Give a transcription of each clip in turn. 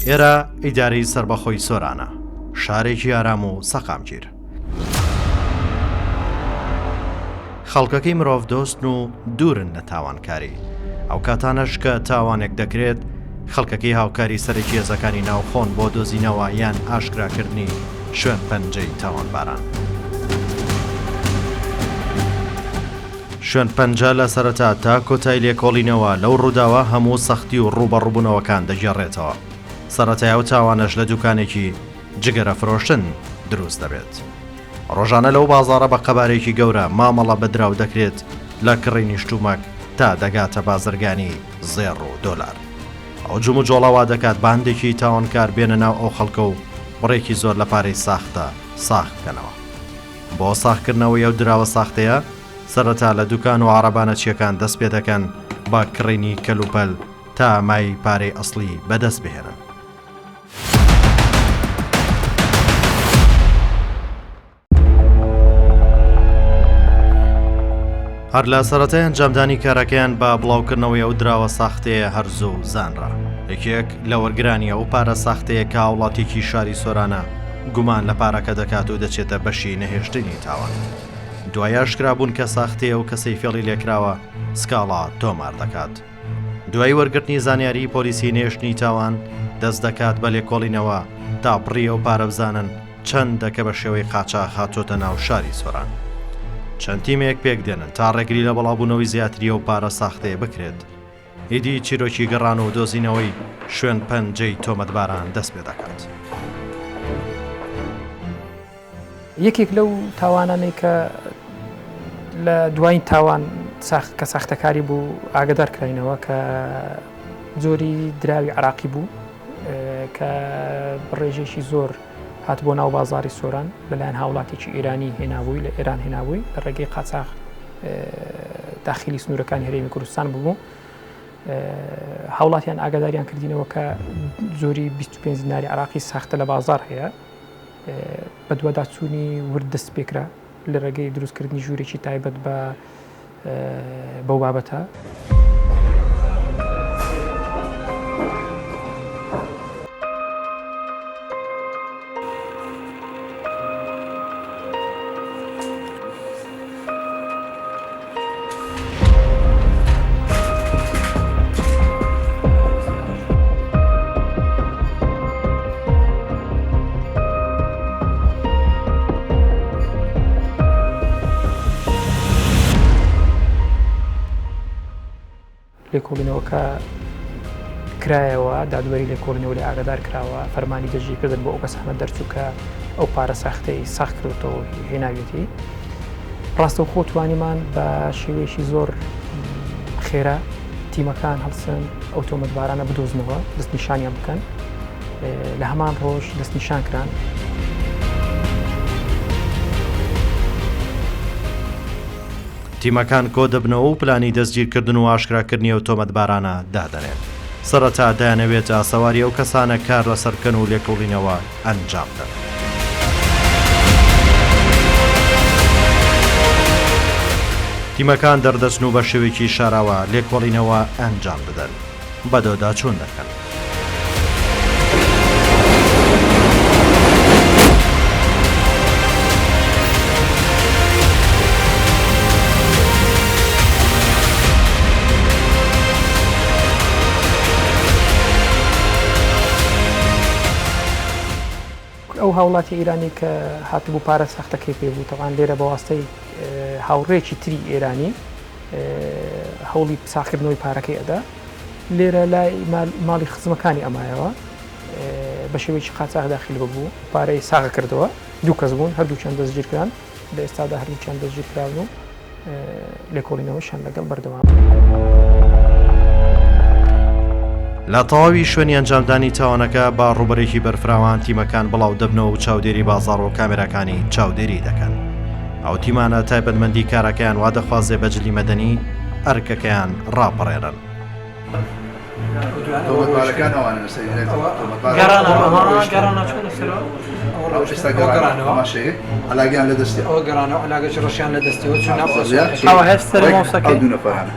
ئێرە ئیدارەی سەربەخۆی سۆرانە، شارێکی ئارام و سەقامگیر. خەڵکەکەی مرۆڤ دۆستن و دوورن لە تاوانکاری. ئەو کاتانەش کە تاوانێک دەکرێت، خەڵکەکەی هاوکاری سەرەکی هێزەکانی ناوخۆن بۆ دۆزینەوە یان ئاشکراکردنی شوێن پەنجەی تاوانباران. شوێن پەنجە لە سەرەتا تا کۆتای لێکۆڵینەوە لەو ڕووداوە هەموو سەختی و ڕوبەڕووبوونەوەکان دەگێڕێتەوە. سەرەتای ئەو تاوانەش لە دوکانێکی جگەرە فرۆشتن دروست دەبێت. ڕۆژانە لەو بازاڕە بە قەبارێکی گەورە مامەڵە بەدراو دەکرێت لە کڕینی شتومەک تا دەگاتە بازرگانی زێڕ و دۆلار. ئەو جوم و جۆڵەوا دەکات باندێکی تاوانکار بێنە ناو ئەو خەڵکە و بڕێکی زۆر لە پارەی ساختە ساخ بکەنەوە. بۆ ساخکردنەوەی ئەو دراوە ساختەیە سەرەتا لە دوکان و عەرەبانەچیەکان دەست پێ دەکەن بە کڕینی کەلوپەل تا مای پارەی ئەسڵی بەدەست بهێنن. هەر لە سەرەتای ئەنجامدانی کارەکەیان بە بڵاوکردنەوەی ئەو دراوە ساختەیە هەرزوو و زانرا. یەکێک لە وەرگرانی ئەو پارە ساختەیە کە وڵاتێکی شاری سۆرانە گومان لە پارەکە دەکات و دەچێتە بەشی نەهێشتنی تاوان. دوای ئاشکرابوون کە ساختەیە و کەسەی فێڵی لێکراوە سکاڵا تۆمار دەکات. دوای وەرگرتنی زانیاری پۆلیسی نێشتنی تاوان دەست دەکات بە لێکۆڵینەوە تا بڕیە و پارە بزانن چەندە کە بە شێوەی قاچاق هاتۆتە ناو شاری سۆران. چەند تیمێک پێک دێنن تا ڕێگری لە بەڵاوبوونەوەی زیاتریە و پارە ساختەیە بکرێت. ئیدی چیرۆکی گەڕان و دۆزینەوەی شوێن پەنجەی تۆمەتباران دەست پێ دەکات. یەکێک لەو تاوانانەی کە لە دوایین تاوان کە ساختەکاری بوو ئاگدار کراینەوە کە زۆری دراوی عراقی بوو کە ڕێژێکی زۆر هات بۆ ناو بازاری سۆران لەلایەن هاوڵاتێکی ئێرانی هێنابووی لە ئێران هێنابووی لە ڕێگەی قاچاق داخلی سنوورەکانی هەرێمی کوردستان بوو. هاوڵاتیان ئاگاداریان کردینەوە کە زۆری 25 دیناری عراقی ساختە لە بازار هەیە. بە دووەداچوونی ورد دەست پێکرا لە ڕێگەی دروستکردنی ژوورێکی تایبەت بەو بابەتە. لێکۆڵینەوەکە کرایەوە دادوەری لێکۆڵینەوە لێ ئاگادار کراوە فەرمانی دەژیرکردن بۆ ئەو کەسانە دەرچوو کە ئەو پارە ساختەی ساخت کردەوە هێناوێتی. ڕاستەوخۆ توانیمان بە شێوەیەکی زۆر خێرا تیمەکان هەڵسن ئەو تۆمەتبارانە بدۆزنەوە دەستنیشانیان بکەن. لە هەمان ڕۆژ دەستنیشان کران. تیمەکان کۆ دەبنەوە و پلانی دەستگیرکردن و ئاشکراکردنی ئەو تۆمەتبارانە دادەنێت. سەرەتا دایانەوێت ئاسەواری ئەو کەسانە کار لەسەرکەن و لێکۆڵینەوە ئەنجام بدەن. تیمەکان دەردەچن و بە شێوەیەکی شاراوە لێکۆڵینەوە ئەنجام بدەن. بەدۆدا چۆن دەکەن. ئەو هاوڵاتی ئێرانی کە هاتبوو پارە ساختەکەی پێبوو تەوان لێرە بە واستەی هاوڕێکی تری ئێرانی هەوڵی ساختکردنەوەی پارەکەی ئەدا لێرە لای ماڵی خزمەکانی ئەمایەوە بە شێوەیەکی قاچاق داخل ببوو پارەی ساغە کردەوە. دوو کەس بوون هەردووچیان دەستگیرکران لە ئێستادا هەردووچیان دەستگیرکراون و لێکۆڵینەوەشیان لەگەڵ بەردەوام. لە تەواوی شوێنی ئەنجامدانی تاوانەکە با ڕوبەرێکی بەرفراوان تیمەکان بڵاو دەبنەوە و چاودێری بازاڕ و کامێرەکانی چاودێری دەکەن. ئەو تیمانە تایبەتمەندی کارەکەیان وا دەخوازێ بەجلی مەدەنی ئەرکەکەیان ڕاپەڕێرن. تۆمەتبارەکان ئەوانە سەرماشەیە هەلاگیان لە دەستی ئەوە گەرانە و علاگەش ڕەشیان لە دەستیەوە چون ئەوە هەست سەر مۆسەکەی دوو نەفەرانە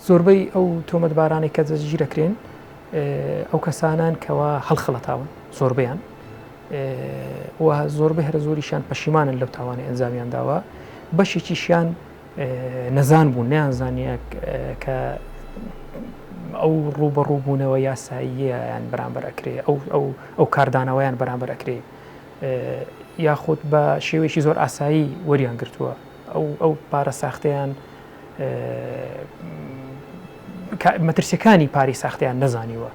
زۆربەی ئەو تۆمەتبارانێک کە دەستگیرەکرێن ئەو کەسانان کەوا هەڵخەڵەتاون زۆربیان زۆربەی هەرە زۆریشیان پەشیمانن لەو تاوانی ئەنجامیان داوە بەشێکیشیان نەزان بوون نیانزانیە کە ئەو ڕوبەڕووبوونەوە یاساییە یان بەرامبەر ئەکرێ ئەو کاردانەوەیان بەرامبەر ئەکرێ یاخود بە شێوەیەکی زۆر ئاسایی وەریان گرتووە ئەو پارە ساختەیان مەترسیەکانی پاری ساختیان نەزانیوە.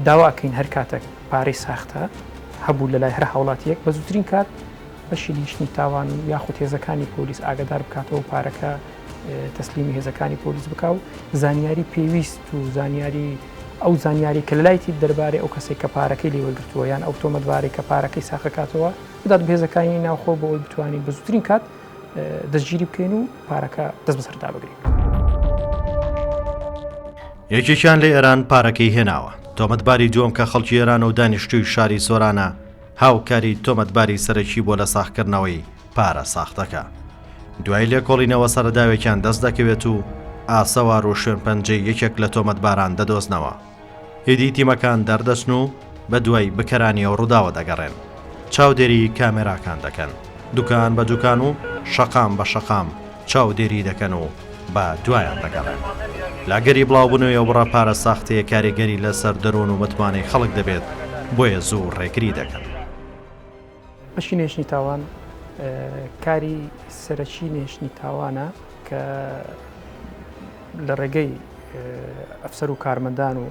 داواکەین هەر کاتێک پارەی ساختە هەبوو لە لای هەر هاوڵاتیەک بە زووترین کات بەشی لیشتنی تاوان و یاخود هێزەکانی پۆلیس ئاگادار بکاتەوە پارەکە تەسلیمی هێزەکانی پۆلیس بکە و زانیاری پێویست و زانیاری ئەو زانیاری کە لایتی دەربارەی ئەو کەسێک کە پارەکەی لێوەرگرتووە یان ئەو تۆمەتبارێک کە پارەکەی ساختکاتەوە بدات بە هێزەکانی ناوخۆ بۆ ئەوی بتوانین بە زووترین کات دەستگیری بکەین و پارەکە دەست بەسەردا بگرین. یەکێکیان لە ئێران پارەکەی هێناوە. تۆمەتباری دووەم کە خەڵکی ئێران و دانیشتووی شاری سۆرانە هاوکاری تۆمەتباری سەرەکی بۆ لە ساختکردنەوەی پارە ساختەکە. دوای لێکۆڵینەوە سەرەداوێکیان دەست دەکەوێت و ئاسەوار و شوێن پەنجەی یەکێک لە تۆمەتباران دەدۆزنەوە. هێدی تیمەکان دەردەچن و بە دوای بکەرانیەوە ڕووداوە دەگەڕێن. چاودێری کامێراکان دەکەن. دوکان بە دوکان و شەقام بە شەقام چاودێری دەکەن و بە دوایان دەگەڕێن. لاگەری بڵاوبوونەوەی بڕە پارە ساختەیە کاریگەری لەسەر دەرۆن و متمانەی خەڵک دەبێت بۆیە زوو ڕێگری دەکەن. بەشی نێشتنی تاوان کاری سەرەکی نێشتنی تاوانە کە لە ڕێگەی ئەفسەر و کارمەندان و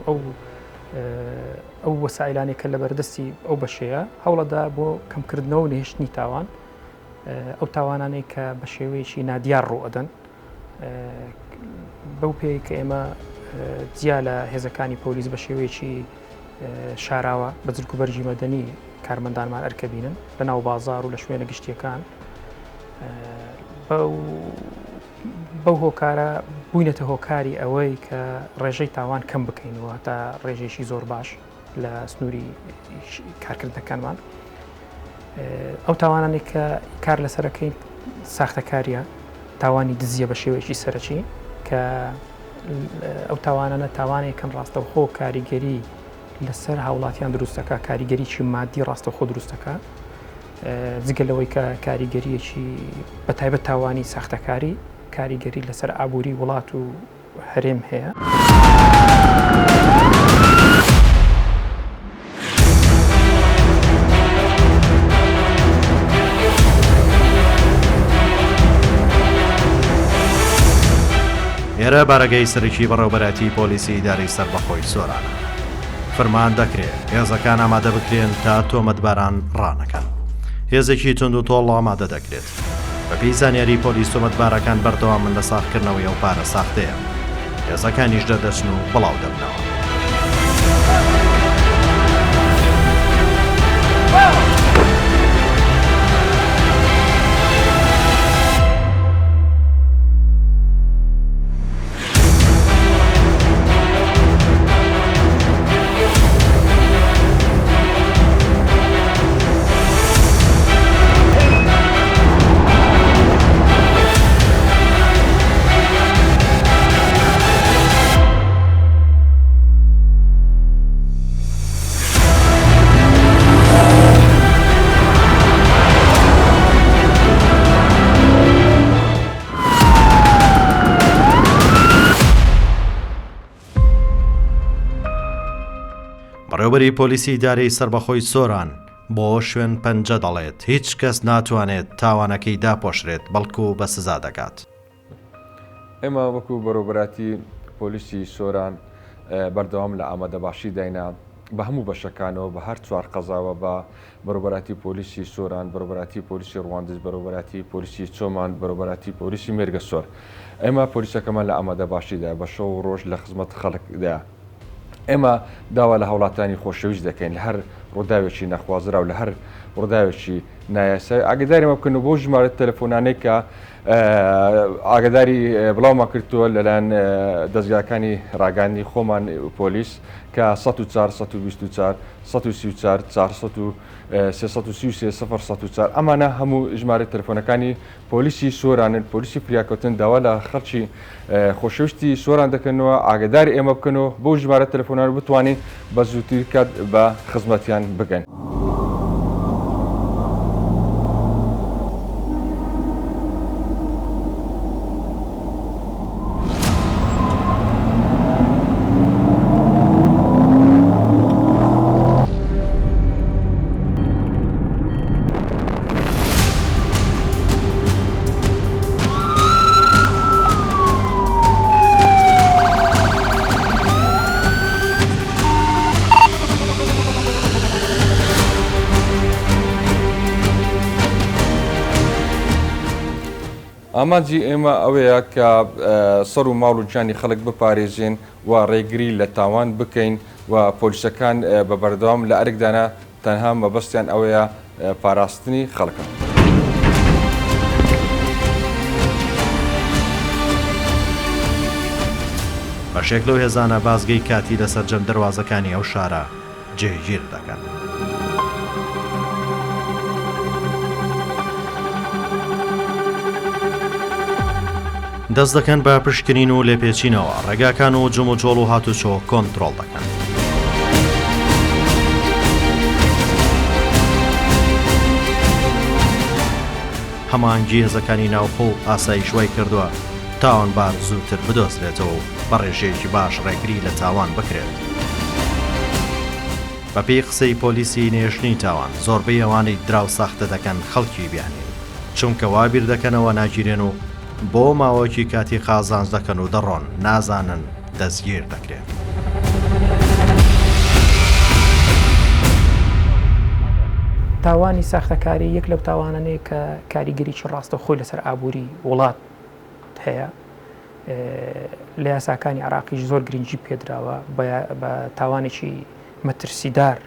ئەو وەسایلانێک کە لە بەردەستی ئەو بەشەیە هەوڵەدا بۆ کەمکردنەوە و نێشتنی تاوان ئەو تاوانانەی کە بە شێوەیەکی نادیار ڕوئەدەن بەو پێی کە ئێمە جیا لە هێزەکانی پۆلیس بە شێوەیەکی شاراوە بە جرک و بەرجی مەدەنی کارمەندانمان ئەرکەبینن لە ناو بازار و لە شوێنە گشتیەکان بەو هۆکارە بووینەتە هۆکاری ئەوەی کە ڕێژەی تاوان کەم بکەینەوە تا ڕێژێکی زۆر باش لە سنووری کارکردەکانمان. ئەو تاوانانی کە کار لەسەرەکەی ساختەکاریە تاوانی دزیە بە شێوەیەکی سەرەکی کە ئەو تاوانانە تاوانێکم ڕاستەوخۆ کاریگەری لەسەر هاوڵاتیان دروستەکە کاریگەریی مادی ڕاستەوخۆ دروستەکە جگەلەوەی کە کاریگەریەکی بەتایبەت تاوانی ساختەکاری کاریگەری لەسەر ئابووری وڵات و هەرێم هەیە. ئێرە بارەگەی سەرکی بەڕێوەبەرەتی پۆلیسی ئیداری سەربەخۆی سۆرانە فەرمان دەکرێت هێزەکان ئامادە بکرێن تا تۆمەتباران ڕانەکەن. هێزێکی تونند و تۆڵ ئامادە دەکرێت. بەپێی زانیاری پۆلیس تۆمەتبارەکان بەردەوامن لە ساختکردنەوەی ئەو پارە ساختەیە. هێزەکانیش دەردەچن و بڵاو دەبنەوە. بەڕێوەبەری پۆلیسی دارەی سربەخۆی سۆران بۆ شوێن پەنجە دەڵێت هیچ کەس ناتوانێت تاوانەکەی داپۆشرێت بەڵکو بە سزا دەکات. ئێمە وەکو بەڕێوەبەراتی پۆلیسی سۆران بەردەوام لە ئامادەباشی داینا بە هەموو بەشەکانەوە بە هەر چوار قەزاوە بە بەڕێوەبەراتی پۆلیسی سۆران، بەڕێوەبەراتی پۆلیسی ڕواندز، بەڕێوەبەراتی پۆلیسی چۆمان، بەڕێوەبەراتی پۆلیسی مێرگە سۆر، ئێمە پۆلیسەکەمان لە ئامادەباشیدا بە شەو و ڕۆژ لە خزمەت خەڵکدا. ئێمە داوا لە هەوڵاتانی خۆشەویست دەکەین لە هەر ڕووداوێکی نەخوازرا و لە هەر ڕووداوێکی نایاسای ئاگداری مە بکەن و بۆ ژمارە تەلەفۆنانەی کە ئاگداری بڵاومان کردووە لەلایەن دەستگاکانی ڕاگەاندنی خۆمان پۆلیس کە 104 124 134 433 ئەمانە هەموو ژمارە تەلەفۆنەکانی پۆلیسی سۆرانن، پۆلیسی فریاکەوتن داوا لە خەڵکی خۆشەویستی سۆران دەکەنەوە ئاگداری ئێمە بکەنەوە بۆ ژمارە تەلەفۆنان بتوانین بە زووتر کات بە خزمەتیان بگەن. ئامانجی ئێمە ئەوەیە کە سەر و ماڵ و جانی خەڵک بپارێزین و ڕێگری لە تاوان بکەین و پۆلیسەکان بە بەردەوام لە ئەرکدانە تەنها مەبەستیان ئەوەیە پاراستنی خەڵکە. بەشێک لەو هێزانە بازگەی کاتی لەسەر جەم دەواازەکانی ئەو شارە جێگیر دەکەن. دەست دەکەن بە پشکنین و لێپێچینەوە ڕێگاکان و جم و جۆڵ و هاتوچۆ کۆنتترۆل دەکەن. هەمانگی هێزەکانی ناوخۆ و ئاسایشوای کردووە تاوانبار زووتر بدۆزرێتەوە و بە ڕێژەیەکی باش ڕێگری لە تاوان بکرێت. بە پێی قسەی پۆلیسی نێشتنی تاوان زۆربەی ئەوانەی دراو ساختە دەکەن خەڵکی بیانین چونکە وابیر دەکەنەوە ناگیرێن و بۆ ماوەکی کاتی خازانج دەکەن و دەڕۆن نازانن دەستگیر دەکرێت. تاوانی ساختەکاری یەک لەو تاوانانەیە کە کاریگەریی ڕاستە خۆی لەسەر ئابووری وڵات هەیە. لە یاساکانی عراقیش زۆر گرنگی پێدراوە بە تاوانێکی مەترسیدار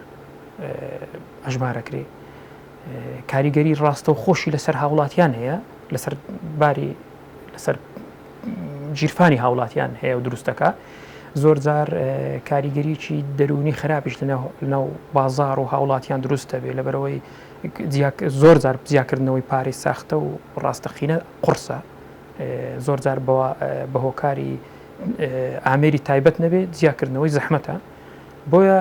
ئەژمارەکرێ. کاریگەری ڕاستە و خۆشی لەسەر هاوڵاتیان هەیە، لەسەر باری لەسەر گیرفانی هاوڵاتیان هەیە و دروستەکە. زۆر جار کاریگەریکی دەرونی خراپیش لەناو بازار و هاوڵاتیان دروستە بێ لەبەرەوەی زۆر جار زیاکردنەوەی پارەی ساختە و ڕاستەقینە قورسە. زۆر جار بە هۆکاری ئامێری تایبەت نەبێت زیاکردنەوەی زەحمەتە، بۆیە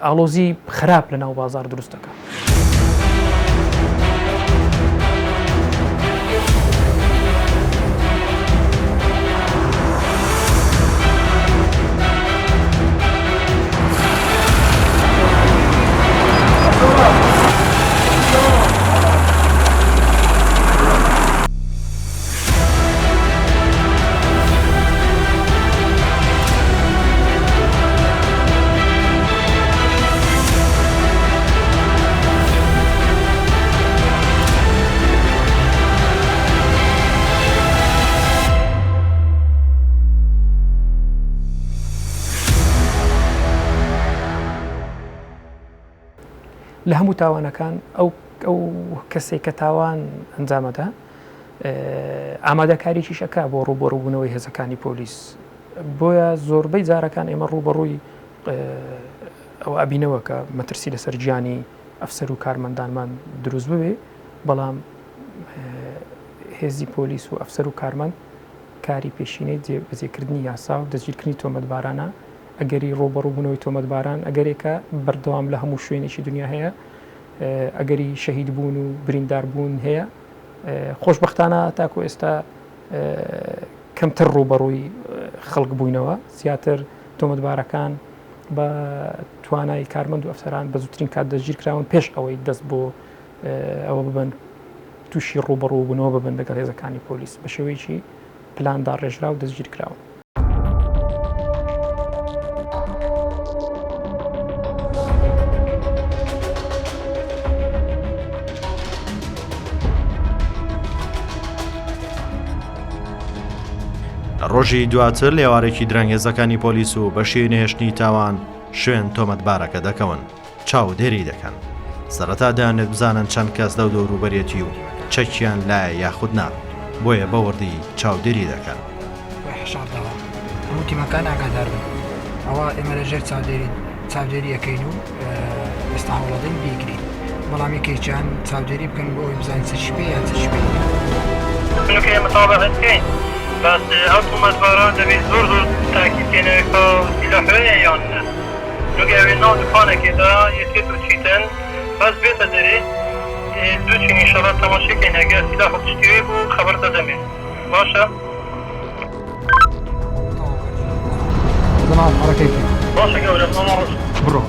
ئاڵۆزی خراپ لەناو بازار دروستەکە. لە هەموو تاوانەکان ئەو کەسێک کە تاوان ئەنجامەدا ئامادەکاریی شەکە بۆ ڕووبەڕووبوونەوەی هێزەکانی پۆلیس. بۆیە زۆربەی جارەکان ئێمە ڕووبەڕووی ئەو ئەبینەوە کە مەترسی لەسەر گیانی ئەفسەر و کارمەندانمان دروست ببێ، بەڵام هێزی پۆلیس و ئەفسەر و کارمەند کاری پێشینەی جێبەجێکردنی یاسا و دەستگیرکردنی تۆمەتبارانە ئەگەری ڕۆبەڕووبوونەوەی تۆمەتباران ئەگەرێکە بەردەوام لە هەموو شوێنێکی دنیا هەیە، ئەگەری شەهید بوون و بریندار بوون هەیە. خۆشبەختانە تاکو ئێستا کەمتر ڕووبەڕووی خەڵک بووینەوە، زیاتر تۆمەتبارەکان بە توانای کارمەند و ئەفسەران بە زووترین کات دەستگیر کراون پێش ئەوەی دەست بۆ ئەوە ببن تووشی ڕوبەڕوو بوونەوە ببن لەگەڵ هێزەکانی پۆلیس بە شێوەیەکی پلاندا ڕێژرا و دەستگیر کراون. ڕۆژی دواتر لێوارێکی درەنگهێزەکانی پۆلیس و بە شێوەی نهێشتنی تاوان شوێن تۆمەتبارەکە دەکەون چاودێری دەکەن سەرەتا دەیانێت بزانن چەند کەس لەو دەوروبەرێتی و چەکیان لایە یاخود نا بۆیە بەوەردی چاودێری دەکەن. حشاردەوە هەموو تیمەکان ئاگادار بن ئەوە ئێمە لەژێر چاودێری ئەەکەین و ئێستا هەوڵەدەین بیگرین بەڵام یەکێکیان چاودێری بکەن بۆ ئەوی بزانین چ پێ یان چ پێ ئێمە تاابەتکەین بەس ئەو تومەتباران دەبێت زۆر تاکیدکەنەوەکە سیلاحەیە یان نە نوگەوێ ناو دوکانێکێدا یەکێت و چیتن بەس بێتە دەرێ دووچین ئینشەڵا تەماشەکەین ئەگەر سیلاح و پشتیوێ بوو خەبەرتە دەمێت باشە باشە گەورە بڕۆ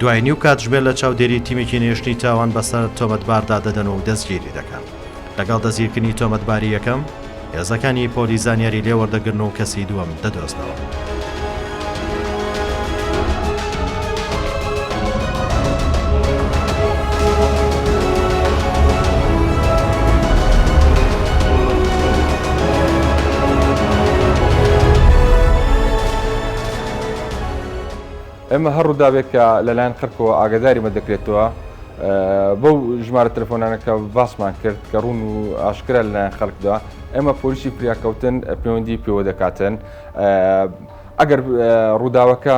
دوای نیو کاتژمێر لە چاودێری تیمێکی نێشتنی تاوان بەسەر تۆمەتباردا دەدەن و دەستگیری دەکەن لەگەڵ دەستگیرکردنی تۆمەتباری یەکەم هێزەکانی پۆلیس زانیاری لێوەردەگرن و کەسی دووەم دەدۆزنەوە. ئێمە هەر ڕووداوێت کە لەلایەن خەرکەوە ئاگاداریمە دەکرێتەوە بەو ژمارە تەلەفۆنانەکە باسمان کرد کە ڕوون و ئاشکرا لەلایەن خەڵکدا ئێمە پۆلیسی فریاکەوتن پەیوەندی پێوە دەکاتن ئەگەر ڕووداوەکە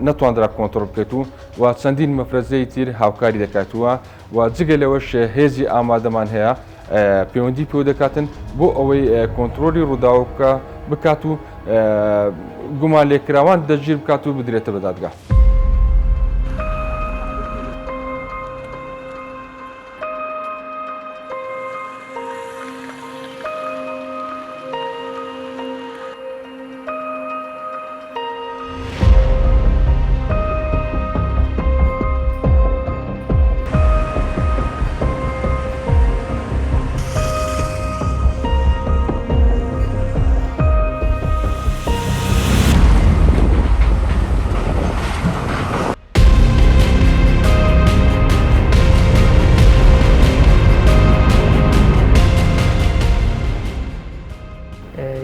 نەتواندرا کۆنتڕۆل بکرێت و چەندین مەفرەزەی تر هاوکاری دەکاتوە و جگە لەوەش هێزی ئامادەمان هەیە پەیوەندی پێوە دەکاتن بۆ ئەوەی کۆنتڕۆلی ڕووداوەکە بکات و گومان لێکراوان دەستگیر بکات و بدرێتە بە دادگا.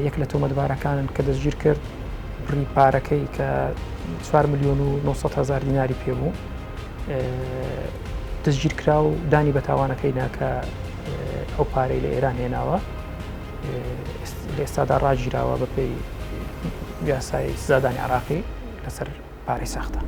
یەک لە تۆمەتبارەکانن کە دەستگیر کرد بڕی پارەکەی کە 4 ملیۆن و 900 هزار دیناری پێبوو دەستگیر کرا و دانی بە تاوانەکەی ناکە ئەو پارەی لە ئێران هێناوە لە ئێستادا ڕاگیراوە بەپێی یاسای سزادانی عراقی لەسەر پارەی ساختە.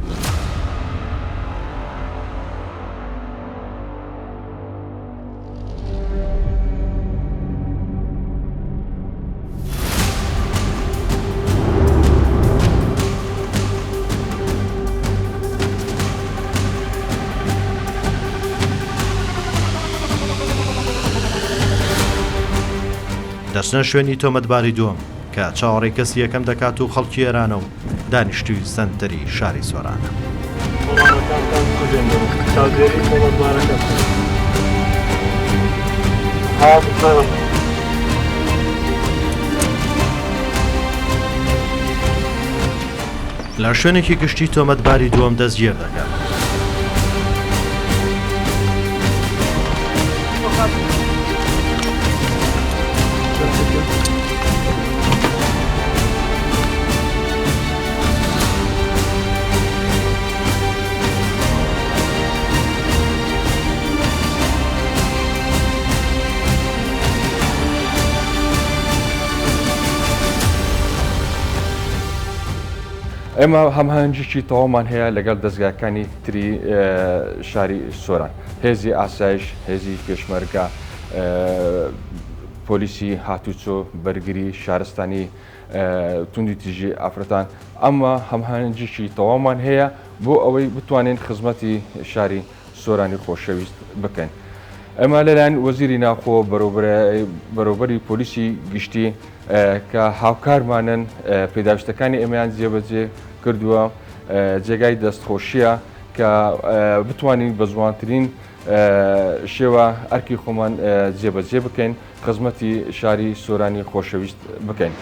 دەچنە شوێنی تۆمەتباری دووەم کە چاوەڕێی کەسی یەکەم دەکات و خەڵکی ئێرانە و دانیشتووی سنتەری شاری سۆرانە. لە شوێنێکی گشتی تۆمەتباری دووەم دەستگیر دەکات. ئێمە هەمهەنجێکی تەواومان هەیە لەگەڵ دەستگاکانی تری شاری سۆران هێزی ئاسایش هێزی پێشمەرگە پۆلیسی هاتوچۆ بەرگری شارستانی توندی تیژی ئافرەتان ئەمە هەمهەنجێکی تەواومان هەیە بۆ ئەوەی بتوانین خزمەتی شاری سۆرانی خۆشەویست بکەین. ئەمە لەلایەن وەزیری ناوخۆ بەڕێوەبەری پۆلیسی گشتی کە هاوکارمانن پێداویستەکانی ئێمەیان جێبەجێ کردووە جێگای دەستخۆشیە کە بتوانین بە جوانترین شێوە ئەرکی خۆمان جێبەجێ بکەین خزمەتی شاری سۆرانی خۆشەویست بکەین.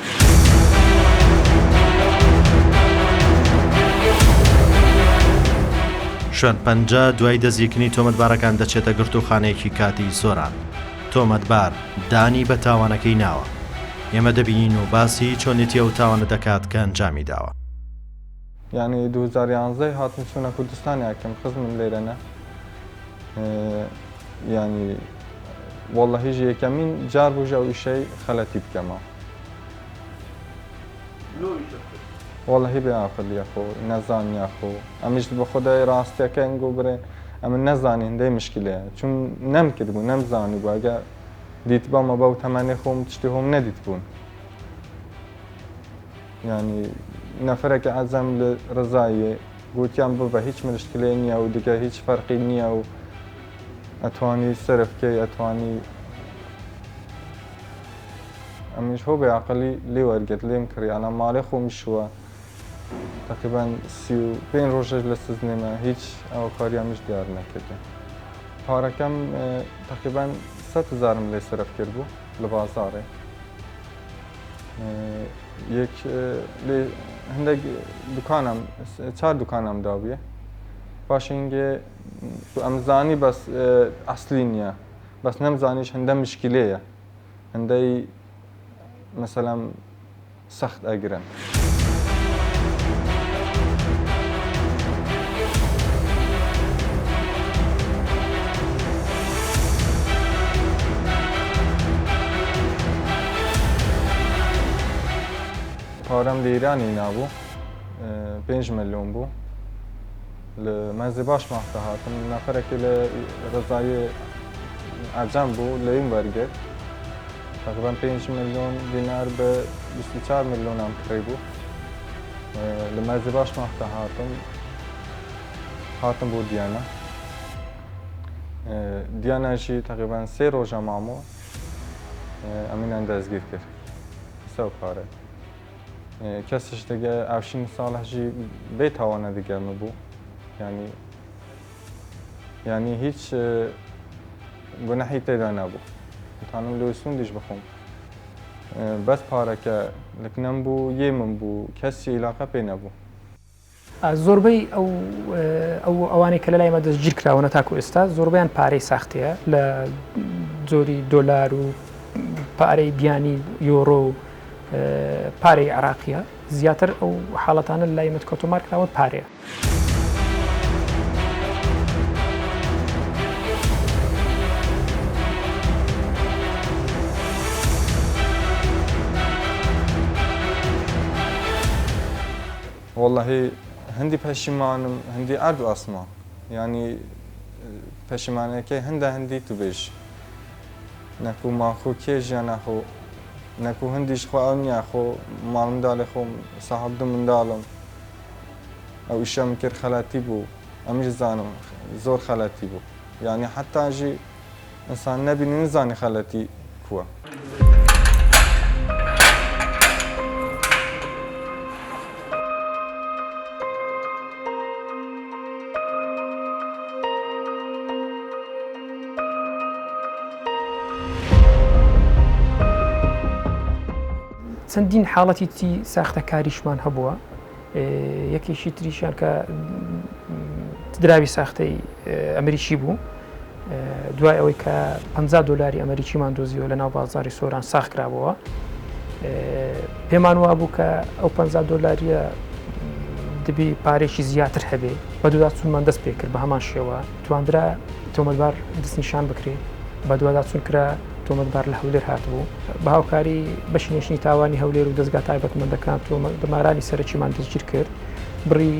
شوێن پەنجە دوای دەزیکنی تۆمەتبارەکان دەچێتە گرتوخانەیەکی کاتی زۆران. تۆمەتبار دانی بە تاوانەکەی ناوە. ئێمە دەبینین و باسی چۆنیەتی ئەو تاوانە دەکات کە ئەنجامی داوە. یعنی 2011 هاتم چوونە کوردستانی یاکەم خزمم لێرەنە. یعنی والله هیچ یەکەمین جار بوو ژە ئەو ئیشەی خەلەتی بکەمەوە. والله هی بێعەقڵیە خۆ نەزانیە خۆ ئەمیش بە خودای ڕاستیەکەن گۆ برێ ئەمە نەزانی هەندەی مشکلەیە چون نەمکرد بوو نەمزانی بوو ئەگە دیت بەمە بەو تەمەنێ خۆم تشتی خۆم نەدیت بوون. یعنی نەفرێکی عەزەم لە ڕزاییە گوتیان ببە هیچ مشکلەی نییە و دیگە هیچ فەرقی نییە و ئەتوانی سرف بکەی ئەتوانی ئەمیش هۆ بێعەقڵی لێ وەرگرت لێم کڕی ئەڵام ماڵێ خۆمی شووە تقریباً 35 ڕۆژێک لە سزنێمە هیچ ئەوە کاریامیش دیار نەکردم. پارەکەم تقریباً 100,000 لێ سرف کرد بوو لە بازارێ. یەک هەندێک دوکانم 4 دوکانم دابیە باش اینگە ئەمزانی بەس ئەسلی نییە بەس نەمزانیش هەندە مشکلەیە هەندەی مثلا سەخت ئەگرن. پارەم لە ئیرانی نابوو 5 ملیۆن بوو لە مەزی باش ماختە هاتم نەفرێکی لە ڕزایی عەجەم بوو لە این وەرگرت تقریبا 5 ملیۆن دینار بە 24 ملیۆنام کڕی بوو لە مەزی باش ماختە هاتم بۆ دیانە. دیانەژی تقریبا 3 ڕۆژە مامۆ ئەمینان دەستگیر کرد سەو پارە. کەسش دیگە ئەوشین ساڵەژی بێتاوانە دیگەمە بوو یعنی هیچ گونەحی تێدا نەبوو دەتوانم لێ سوندیش بخۆم بەس پارەکە لەکنەم بوو یێمم بوو کەسی عیلاقە پێ نەبوو. زۆربەی ئەوانەی کە لە لای ئێمە دەستگیر کراونە تاکو ئێستا زۆربیان پارەی ساختەیە لە جۆری دۆلار و پارەی بیانی یۆڕۆ و پارەی عراقیە زیاتر ئەو حاڵەتانە لای ئێمە کۆتۆمار کراوە پارەیە. والله هەندی پەشیمانم هەندی ئەرد و ئەسما یعنی پەشیمانەکەی هەندی تو بێژ نەکو ماخۆ کێژیە نەخۆ نەکو هەندیش خۆ ئەو نییە خۆ ماڵ منداڵی خۆم ساحەب دو منداڵم ئەو ئیشەم کرد خەلاتی بوو ئەمیش زانم زۆر خەلاتی بوو یعنی حتاژی ئینسان نەبینی نزانی خەلاتی کووە. چەندین حاڵەتی ساختەکاریشمان هەبووە یەکێکی تریشیان کە دراوی ساختەی ئەمریکی بوو دوای ئەوەی کە 50 دلاری ئەمریکیمان دۆزیەوە لە ناو بازاری سۆران ساخت کرابەوە پێمان وا بوو کە ئەو 50 دلاریە دەبێ پارێکی زیاتر هەبێ بە دوودا چوونمان دەست پێ کرد بە هەمان شێوە توانرا تۆمەتبار دەستنیشان بکرێت بە دوودا چون کرا تۆمەتبار لە هەولێر هاتبوو بە هاوکاری بەشنێشنی تاوانی هەولێر و دەستگا تایبەتمەندەکان دەمارانی سەرەکیمان دەستگیر کرد بڕی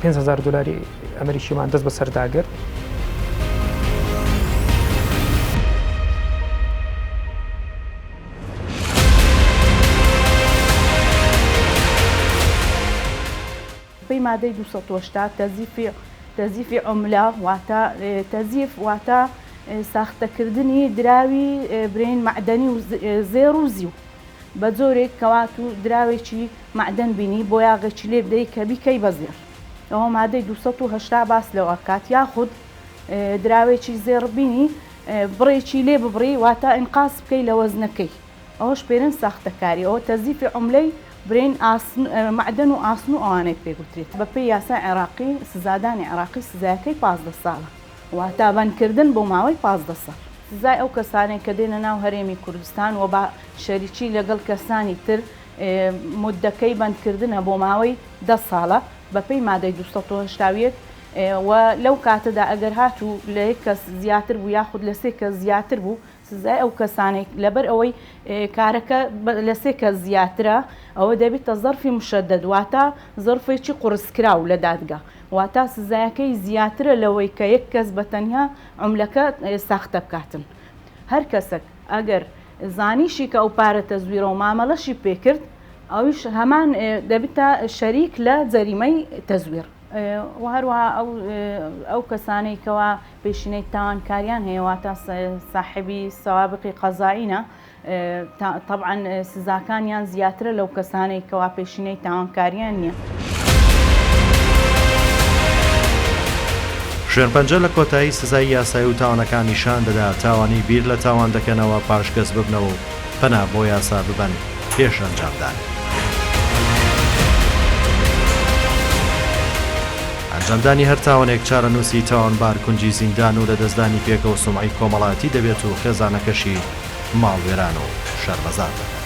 5,000 دلاری ئەمریکیمان دەست بە سەرداگرت. مادەی 280 تەزیفی عملا واتە تەزیف واتە ساختەکردنی دراوی برین معدەنی و زێر و زیو بە جۆرێک کەوات و دراوێکی معدەن بینی بۆ یاغێکی لێ بدەیت کە بیکەی بەزێر ئەوە مادەی 280 باس لەوە کات یاخود دراوێکی زێڕ بینی بڕێکی لێ ببڕی واتە ئینقاس بکەی لە وەزنەکەی ئەوەش پێرن ساختەکاری ئەوە تەزیفی عوملەی برین معدەن و ئاسن و ئەوانەی پێگوترێت بە پێی یاسا عێراقی سزادانی عێراقی سزایەکەی 15 ساڵە واتە بەندکردن بۆ ماوەی 15 ساڵ سزای ئەو کەسانێک کە دێنە ناو هەرێمی کوردستان و بە شەریکی لەگەڵ کەسانی تر مدەکەی بەندکردنە بۆ ماوەی 10 ساڵە بەپێی مادەی 280 و لەو کاتەدا ئەگەر هاتوو لە یەک کەس زیاتر بوو یاخود لە 3 کەس زیاتر بوو سزای ئەو کەسانێک لەبەر ئەوەی کارەکە لە 3 کەس زیاترە ئەوە دەبێتە زەرفی مشەدەد واتە زەرفێکی قورسکراو لە دادگا واتە سزایەکەی زیاترە لەوەی کە یەک کەس بە تەنیا عوملەکە ساختە بکاتن هەر کەسێک ئەگەر زانیشی کە ئەو پارە تەزویرە و مامەڵەشی پێکرد ئەویش هەمان دەبێتە شەریک لە جەریمەی تەزویر و هەروەها ئەو کەسانەی کەوا پێشینەی تاوانکاریان هەیەواتە ساحبی سەوابقی قەزایینە طبعاً سزاکانیان زیاترە لەو کەسانەی کەوا پێشینەی تاوانکاریان نییە. شوێنپەنجە لە کۆتایی سزای یاسایی و تاوانەکان نیشان دەدا تاوانی بیر لە تاوان دەکەنەوە پاشکەس ببنەوە و پەنا بۆ یاسا ببەن پێش ئەنجامدان. ئەنجامدانی هەر تاوانێک چارەنووسی تاوانبار کونجی زیندان و لە دەستدانی پێکە و سومعی کۆمەڵاتی دەبێت و خێزانەکەشی ماڵوێران و شەرمەزار دەکات.